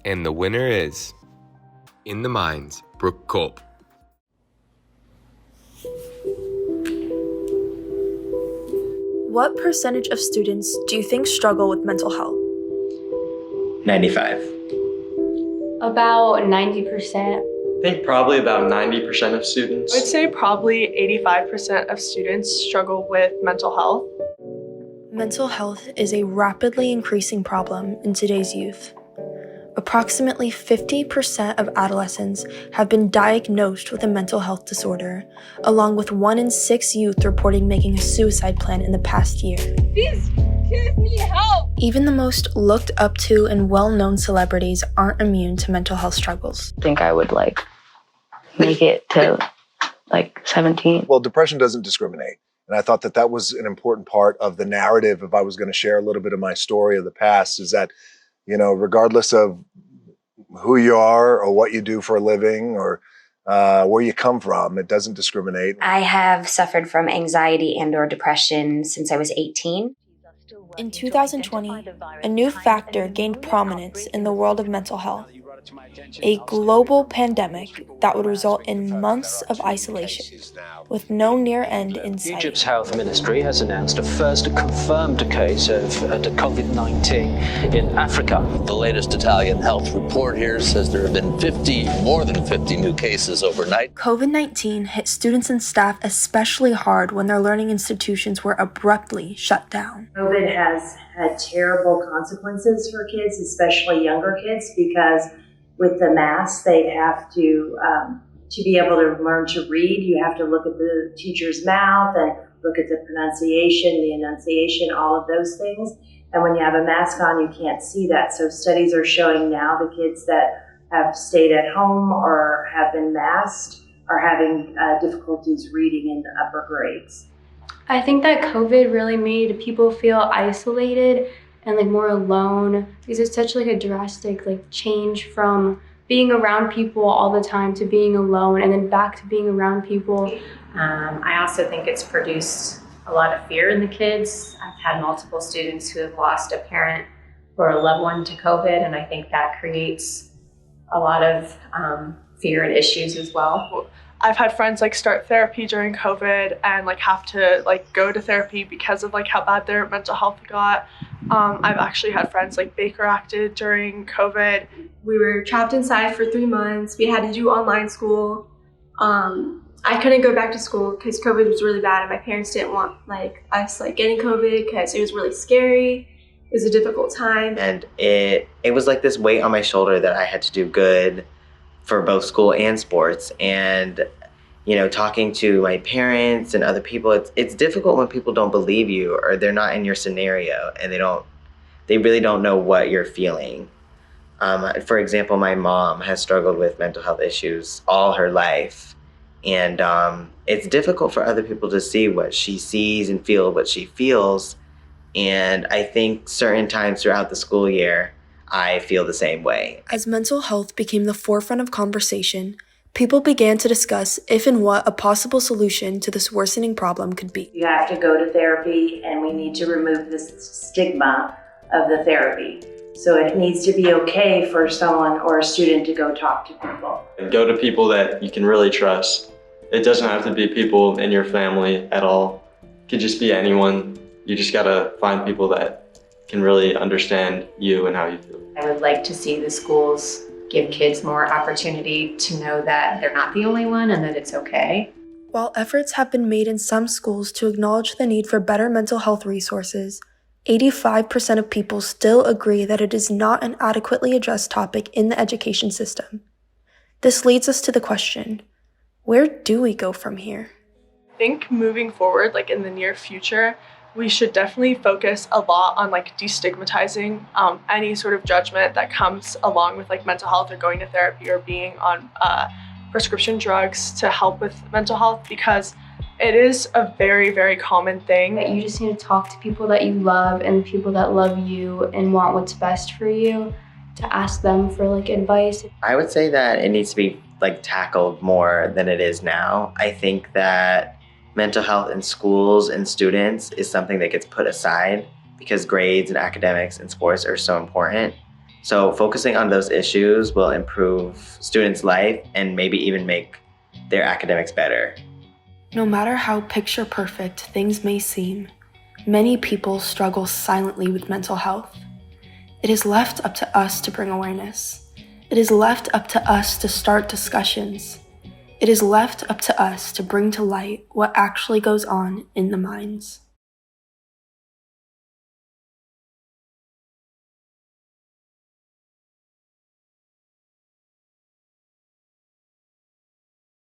And the winner is, In the Minds, Brooke Culp. What percentage of students do you think struggle with mental health? 95. About 90%. I think probably about 90% of students. I'd say probably 85% of students struggle with mental health. Mental health is a rapidly increasing problem in today's youth. Approximately 50% of adolescents have been diagnosed with a mental health disorder, along with 1 in 6 youth reporting making a suicide plan in the past year. These kids need help! Even the most looked up to and well-known celebrities aren't immune to mental health struggles. I think I would make it to 17. Well, depression doesn't discriminate. And I thought that that was an important part of the narrative. If I was going to share a little bit of my story of the past, is that, regardless of who you are or what you do for a living or where you come from, it doesn't discriminate. I have suffered from anxiety and/or depression since I was 18. In 2020, a new factor gained prominence in the world of mental health: a global pandemic that would result in months of isolation, with no near end in sight. Egypt's health ministry has announced a first confirmed case of COVID-19 in Africa. The latest Italian health report here says there have been more than 50 new cases overnight. COVID-19 hit students and staff especially hard when their learning institutions were abruptly shut down. COVID has had terrible consequences for kids, especially younger kids, because with the masks, they have to be able to learn to read. You have to look at the teacher's mouth and look at the pronunciation, the enunciation, all of those things. And when you have a mask on, you can't see that. So studies are showing now the kids that have stayed at home or have been masked are having difficulties reading in the upper grades. I think that COVID really made people feel isolated and more alone, because it's such a drastic change from being around people all the time to being alone and then back to being around people. I also think it's produced a lot of fear in the kids. I've had multiple students who have lost a parent or a loved one to COVID, and I think that creates a lot of fear and issues as well. I've had friends start therapy during COVID and have to go to therapy because of how bad their mental health got. I've actually had friends Baker acted during COVID. We were trapped inside for 3 months. We had to do online school. I couldn't go back to school because COVID was really bad, and my parents didn't want us getting COVID because it was really scary. It was a difficult time. And it was this weight on my shoulder that I had to do good for both school and sports. And talking to my parents and other people, it's difficult when people don't believe you or they're not in your scenario and they really don't know what you're feeling. For example, my mom has struggled with mental health issues all her life, and it's difficult for other people to see what she sees and feel what she feels. And I think certain times throughout the school year, I feel the same way. As mental health became the forefront of conversation, people began to discuss if and what a possible solution to this worsening problem could be. You have to go to therapy, and we need to remove the stigma of the therapy. So it needs to be okay for someone or a student to go talk to people. Go to people that you can really trust. It doesn't have to be people in your family at all. It could just be anyone. You just gotta find people that can really understand you and how you feel. I would like to see the schools give kids more opportunity to know that they're not the only one and that it's okay. While efforts have been made in some schools to acknowledge the need for better mental health resources, 85% of people still agree that it is not an adequately addressed topic in the education system. This leads us to the question, where do we go from here? I think moving forward, in the near future, we should definitely focus a lot on destigmatizing any sort of judgment that comes along with mental health or going to therapy or being on prescription drugs to help with mental health, because it is a very, very common thing. That you just need to talk to people that you love and people that love you and want what's best for you, to ask them for advice. I would say that it needs to be tackled more than it is now. I think that mental health in schools and students is something that gets put aside because grades and academics and sports are so important. So focusing on those issues will improve students' life and maybe even make their academics better. No matter how picture perfect things may seem, many people struggle silently with mental health. It is left up to us to bring awareness. It is left up to us to start discussions. It is left up to us to bring to light what actually goes on in the minds.